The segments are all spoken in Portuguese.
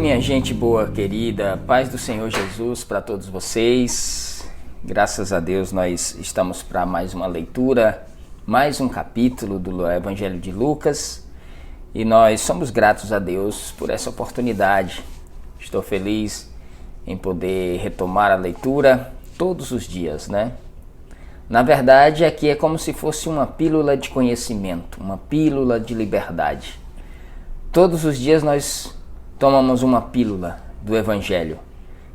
minha gente boa, querida, paz do Senhor Jesus para todos vocês. Graças a Deus nós estamos para mais uma leitura, mais um capítulo do Evangelho de Lucas e nós somos gratos a Deus por essa oportunidade. Estou feliz em poder retomar a leitura todos os dias, né? Na verdade, aqui é como se fosse uma pílula de conhecimento, uma pílula de liberdade. Todos os dias nós tomamos uma pílula do Evangelho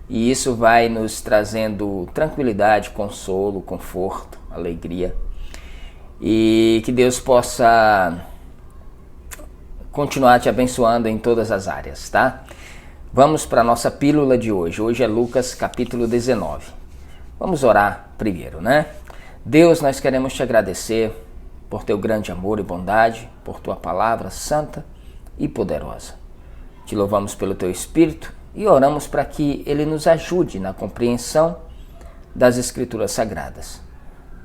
e isso vai nos trazendo tranquilidade, consolo, conforto, alegria e que Deus possa continuar te abençoando em todas as áreas, tá? Vamos para a nossa pílula de hoje. Hoje é Lucas capítulo 19. Vamos orar primeiro, né? Deus, nós queremos te agradecer por teu grande amor e bondade, por tua palavra santa e poderosa. Te louvamos pelo teu Espírito e oramos para que ele nos ajude na compreensão das Escrituras Sagradas.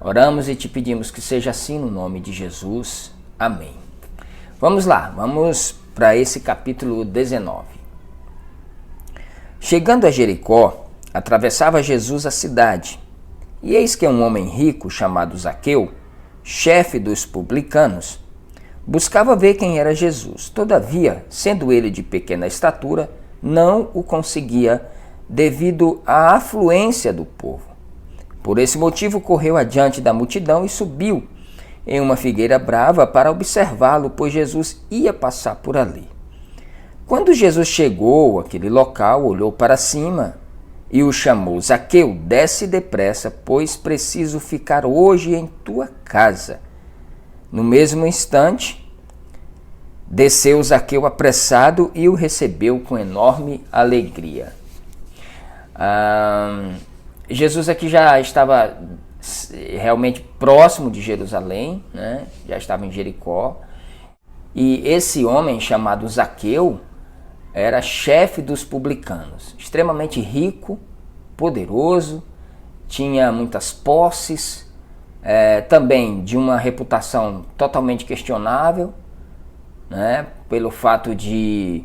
Oramos e te pedimos que seja assim no nome de Jesus. Amém. Vamos lá, vamos para esse capítulo 19. Chegando a Jericó, atravessava Jesus a cidade, e eis que um homem rico chamado Zaqueu, chefe dos publicanos, buscava ver quem era Jesus. Todavia, sendo ele de pequena estatura, não o conseguia devido à afluência do povo. Por esse motivo, correu adiante da multidão e subiu em uma figueira brava para observá-lo, pois Jesus ia passar por ali. Quando Jesus chegou àquele local, olhou para cima e o chamou: Zaqueu, desce depressa, pois preciso ficar hoje em tua casa. No mesmo instante, desceu Zaqueu apressado e o recebeu com enorme alegria. Jesus aqui já estava realmente próximo de Jerusalém, né? Já estava em Jericó. E esse homem chamado Zaqueu era chefe dos publicanos, extremamente rico, poderoso, tinha muitas posses, também de uma reputação totalmente questionável, né, pelo fato de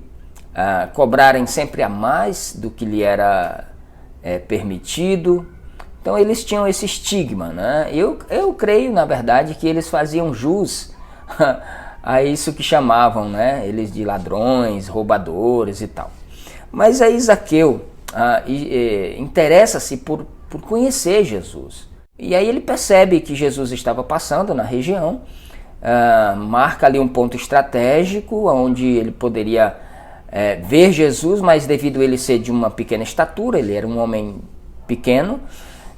cobrarem sempre a mais do que lhe era permitido. Então eles tinham esse estigma, né? Eu creio, na verdade, que eles faziam jus a isso que chamavam, né, eles de ladrões, roubadores e tal. Mas aí Zaqueu interessa-se por conhecer Jesus. E aí ele percebe que Jesus estava passando na região, marca ali um ponto estratégico onde ele poderia ver Jesus, mas devido a ele ser de uma pequena estatura, ele era um homem pequeno,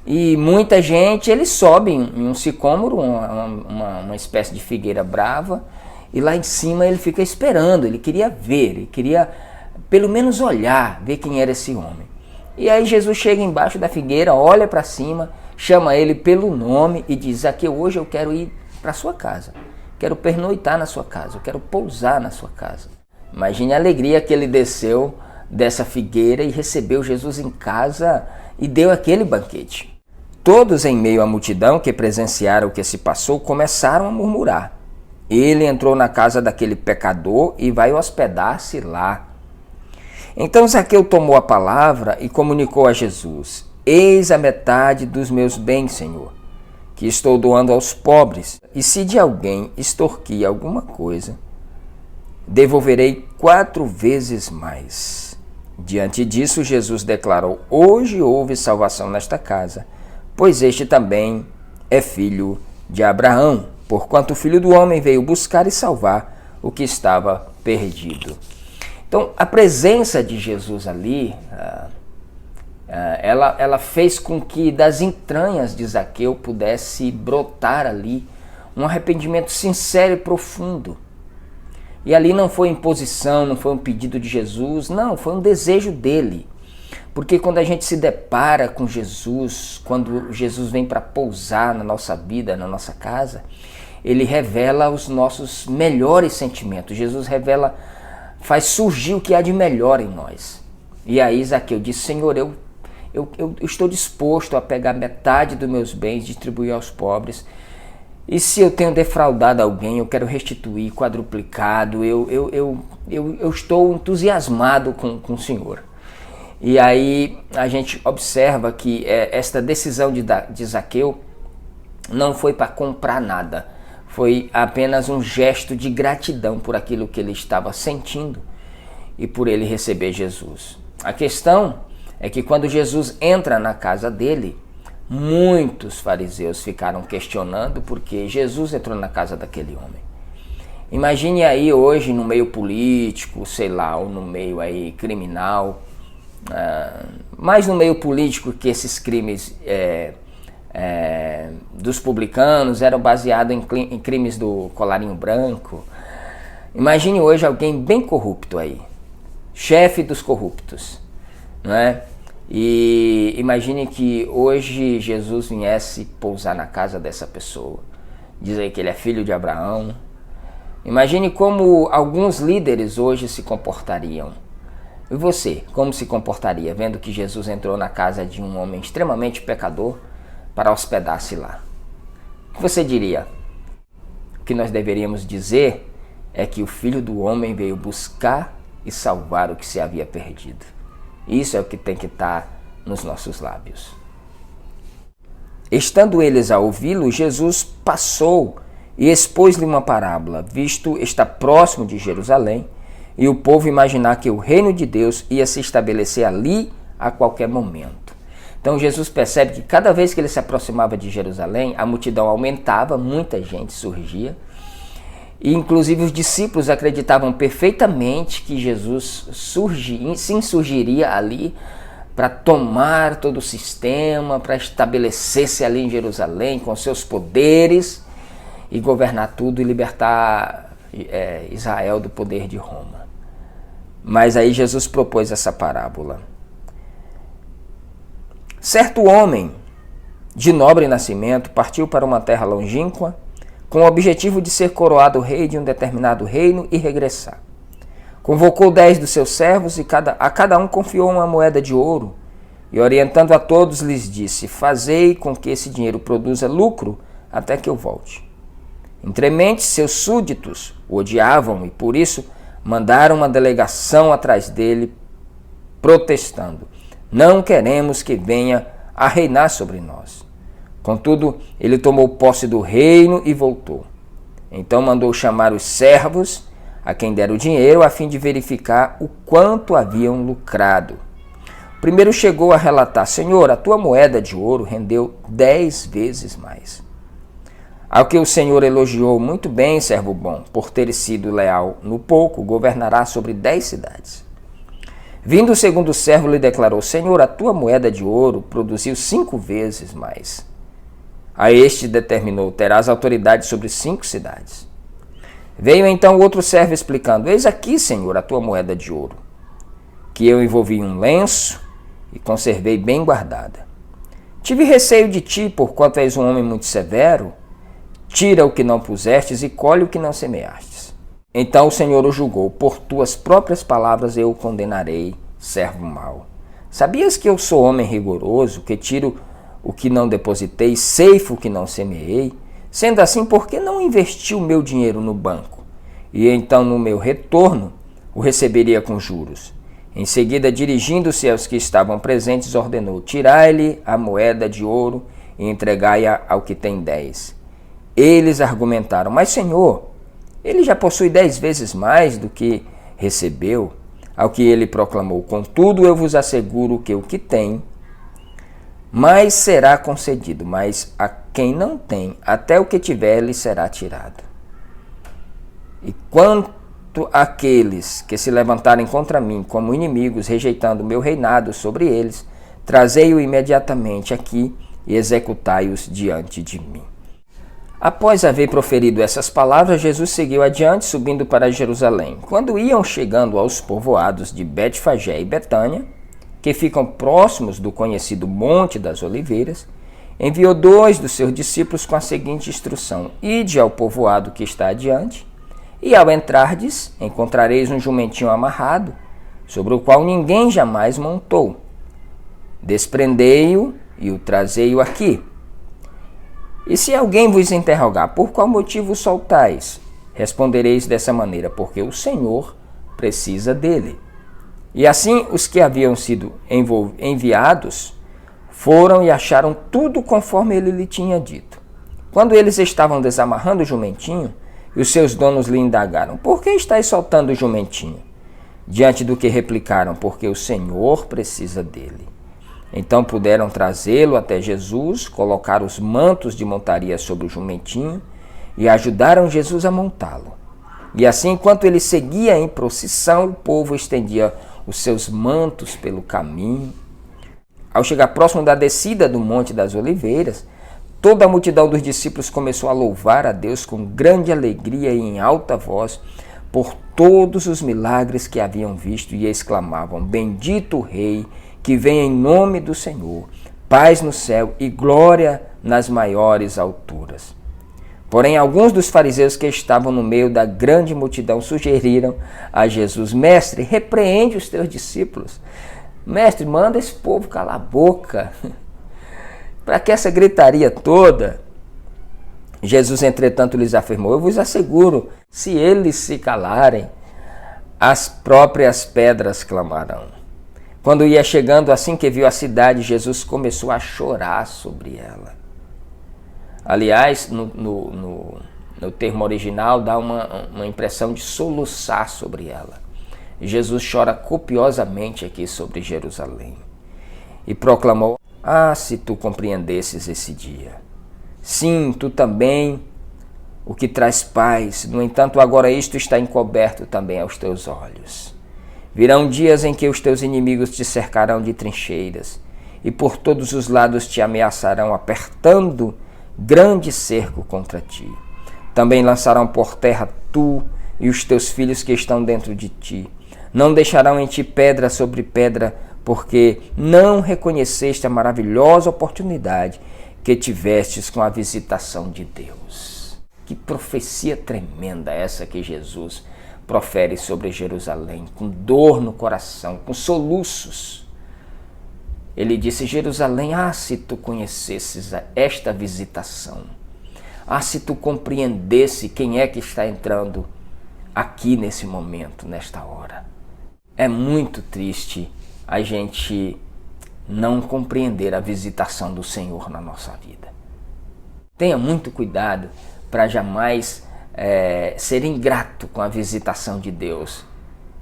e muita gente, ele sobe em um sicômoro, uma espécie de figueira brava, e lá em cima ele fica esperando, ele queria ver, ele queria pelo menos olhar, ver quem era esse homem. E aí Jesus chega embaixo da figueira, olha para cima, chama ele pelo nome e diz: Zaqueu, hoje eu quero ir para sua casa, quero pernoitar na sua casa, eu quero pousar na sua casa. Imagine a alegria que ele desceu dessa figueira e recebeu Jesus em casa e deu aquele banquete. Todos em meio à multidão que presenciaram o que se passou começaram a murmurar: ele entrou na casa daquele pecador e vai hospedar-se lá. Então Zaqueu tomou a palavra e comunicou a Jesus: eis a metade dos meus bens, Senhor, que estou doando aos pobres, e se de alguém extorquir alguma coisa, devolverei 4 vezes mais. Diante disso, Jesus declarou: hoje houve salvação nesta casa, pois este também é filho de Abraão, porquanto o Filho do Homem veio buscar e salvar o que estava perdido. Então, a presença de Jesus ali, ela fez com que das entranhas de Zaqueu pudesse brotar ali um arrependimento sincero e profundo. E ali não foi imposição, não foi um pedido de Jesus, não, foi um desejo dele. Porque quando a gente se depara com Jesus, quando Jesus vem para pousar na nossa vida, na nossa casa, ele revela os nossos melhores sentimentos. Jesus revela, faz surgir o que há de melhor em nós. E aí Zaqueu disse: Senhor, eu estou disposto a pegar metade dos meus bens, distribuir aos pobres. E se eu tenho defraudado alguém, eu quero restituir quadruplicado, eu estou entusiasmado com o Senhor. E aí a gente observa que esta decisão de Zaqueu não foi para comprar nada, foi apenas um gesto de gratidão por aquilo que ele estava sentindo e por ele receber Jesus. A questão é que quando Jesus entra na casa dele, muitos fariseus ficaram questionando porque Jesus entrou na casa daquele homem. Imagine aí hoje no meio político, sei lá, ou no meio aí criminal, mais no meio político, que esses crimes dos publicanos eram baseados em crimes do colarinho branco. Imagine hoje alguém bem corrupto aí, chefe dos corruptos, não é? E imagine que hoje Jesus viesse pousar na casa dessa pessoa, dizer que ele é filho de Abraão. Imagine como alguns líderes hoje se comportariam. E você, como se comportaria vendo que Jesus entrou na casa de um homem extremamente pecador para hospedar-se lá? O que você diria? O que nós deveríamos dizer é que o Filho do Homem veio buscar e salvar o que se havia perdido. Isso é o que tem que estar nos nossos lábios. Estando eles a ouvi-lo, Jesus passou e expôs-lhe uma parábola, visto estar próximo de Jerusalém, e o povo imaginar que o reino de Deus ia se estabelecer ali a qualquer momento. Então Jesus percebe que cada vez que ele se aproximava de Jerusalém, a multidão aumentava, muita gente surgia, e inclusive os discípulos acreditavam perfeitamente que Jesus se insurgiria ali para tomar todo o sistema, para estabelecer-se ali em Jerusalém com seus poderes e governar tudo e libertar Israel do poder de Roma. Mas aí Jesus propôs essa parábola. Certo homem de nobre nascimento partiu para uma terra longínqua com o objetivo de ser coroado rei de um determinado reino e regressar. Convocou 10 dos seus servos e a cada um confiou uma moeda de ouro e, orientando a todos, lhes disse: fazei com que esse dinheiro produza lucro até que eu volte. Entremente, seus súditos o odiavam e, por isso, mandaram uma delegação atrás dele, protestando: não queremos que venha a reinar sobre nós. Contudo, ele tomou posse do reino e voltou. Então mandou chamar os servos, a quem deram o dinheiro, a fim de verificar o quanto haviam lucrado. O primeiro chegou a relatar: Senhor, a tua moeda de ouro rendeu 10 vezes mais. Ao que o Senhor elogiou: muito bem, servo bom, por ter sido leal no pouco, governará sobre 10 cidades. Vindo o segundo servo, lhe declarou: Senhor, a tua moeda de ouro produziu 5 vezes mais. A este determinou: terás autoridade sobre 5 cidades. Veio então o outro servo explicando: eis aqui, Senhor, a tua moeda de ouro, que eu envolvi em um lenço e conservei bem guardada. Tive receio de ti, porquanto és um homem muito severo. Tira o que não pusestes e colhe o que não semeastes. Então o Senhor o julgou: por tuas próprias palavras eu o condenarei, servo mau. Sabias que eu sou homem rigoroso, que tiro o que não depositei, ceifo o que não semeei? Sendo assim, por que não investi o meu dinheiro no banco? E então, no meu retorno, o receberia com juros. Em seguida, dirigindo-se aos que estavam presentes, ordenou: tirai-lhe a moeda de ouro e entregai-a ao que tem 10. Eles argumentaram: mas, Senhor, ele já possui 10 vezes mais do que recebeu. Ao que ele proclamou: contudo, eu vos asseguro que o que tem, mais será concedido, mas a quem não tem, até o que tiver lhe será tirado. E quanto àqueles que se levantarem contra mim como inimigos, rejeitando o meu reinado sobre eles, trazei-o imediatamente aqui e executai-os diante de mim. Após haver proferido essas palavras, Jesus seguiu adiante, subindo para Jerusalém. Quando iam chegando aos povoados de Betfagé e Betânia, que ficam próximos do conhecido Monte das Oliveiras, enviou 2 dos seus discípulos com a seguinte instrução: ide ao povoado que está adiante, e ao entrardes, encontrareis um jumentinho amarrado, sobre o qual ninguém jamais montou. Desprendei-o e o trazei-o aqui. E se alguém vos interrogar, por qual motivo o soltais? Respondereis dessa maneira, porque o Senhor precisa dele. E assim os que haviam sido enviados foram e acharam tudo conforme ele lhe tinha dito. Quando eles estavam desamarrando o jumentinho, e os seus donos lhe indagaram, por que estáis soltando o jumentinho? Diante do que replicaram, porque o Senhor precisa dele. Então puderam trazê-lo até Jesus, colocar os mantos de montaria sobre o jumentinho e ajudaram Jesus a montá-lo. E assim, enquanto ele seguia em procissão, o povo estendia os seus mantos pelo caminho. Ao chegar próximo da descida do Monte das Oliveiras, toda a multidão dos discípulos começou a louvar a Deus com grande alegria e em alta voz por todos os milagres que haviam visto e exclamavam, bendito o Rei que vem em nome do Senhor, paz no céu e glória nas maiores alturas. Porém, alguns dos fariseus que estavam no meio da grande multidão sugeriram a Jesus, mestre, repreende os teus discípulos. Mestre, manda esse povo calar a boca. Para que essa gritaria toda? Jesus, entretanto, lhes afirmou, eu vos asseguro, se eles se calarem, as próprias pedras clamarão. Quando ia chegando, assim que viu a cidade, Jesus começou a chorar sobre ela. Aliás, no termo original, dá uma impressão de soluçar sobre ela. Jesus chora copiosamente aqui sobre Jerusalém. E proclamou, se tu compreendesses esse dia. Sim, tu também, o que traz paz. No entanto, agora isto está encoberto também aos teus olhos. Virão dias em que os teus inimigos te cercarão de trincheiras e por todos os lados te ameaçarão, apertando grande cerco contra ti. Também lançarão por terra tu e os teus filhos que estão dentro de ti. Não deixarão em ti pedra sobre pedra, porque não reconheceste a maravilhosa oportunidade que tivestes com a visitação de Deus. Que profecia tremenda essa que Jesus profere sobre Jerusalém, com dor no coração, com soluços. Ele disse, Jerusalém, se tu conhecesses esta visitação, se tu compreendesse quem é que está entrando aqui nesse momento, nesta hora. É muito triste a gente não compreender a visitação do Senhor na nossa vida. Tenha muito cuidado para jamais ser ingrato com a visitação de Deus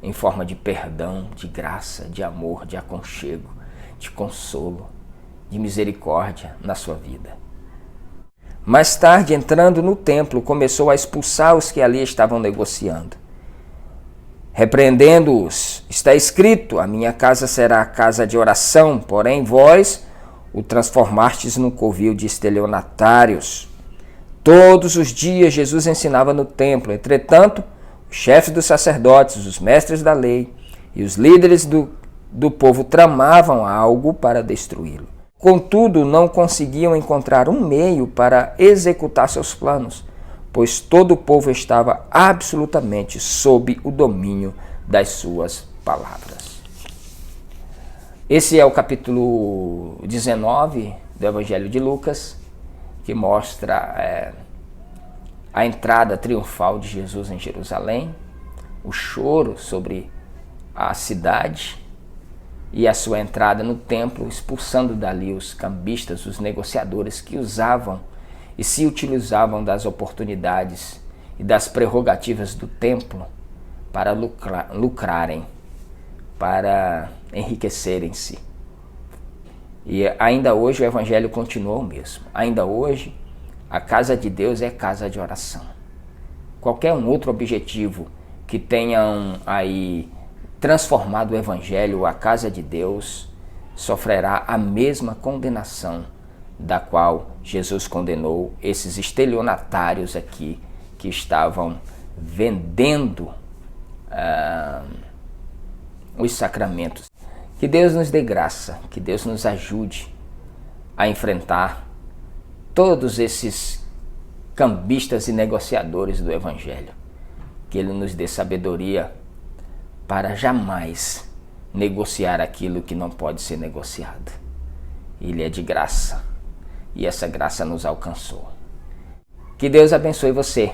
em forma de perdão, de graça, de amor, de aconchego, de consolo, de misericórdia na sua vida. Mais tarde, entrando no templo, começou a expulsar os que ali estavam negociando. Repreendendo-os, está escrito, a minha casa será a casa de oração, porém vós o transformastes num covil de estelionatários. Todos os dias Jesus ensinava no templo, entretanto, os chefes dos sacerdotes, os mestres da lei e os líderes do povo tramavam algo para destruí-lo. Contudo, não conseguiam encontrar um meio para executar seus planos, pois todo o povo estava absolutamente sob o domínio das suas palavras. Esse é o capítulo 19 do Evangelho de Lucas, que mostra a entrada triunfal de Jesus em Jerusalém, o choro sobre a cidade e a sua entrada no templo, expulsando dali os cambistas, os negociadores que usavam e se utilizavam das oportunidades e das prerrogativas do templo para lucrarem, para enriquecerem-se. E ainda hoje o evangelho continua o mesmo. Ainda hoje a casa de Deus é casa de oração. Qualquer um outro objetivo que tenham aí transformado o evangelho, a casa de Deus, sofrerá a mesma condenação da qual Jesus condenou esses estelionatários aqui que estavam vendendo os sacramentos. Que Deus nos dê graça, que Deus nos ajude a enfrentar todos esses cambistas e negociadores do evangelho. Que Ele nos dê sabedoria para jamais negociar aquilo que não pode ser negociado. Ele é de graça. E essa graça nos alcançou. Que Deus abençoe você.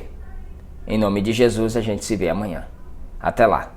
Em nome de Jesus, a gente se vê amanhã. Até lá.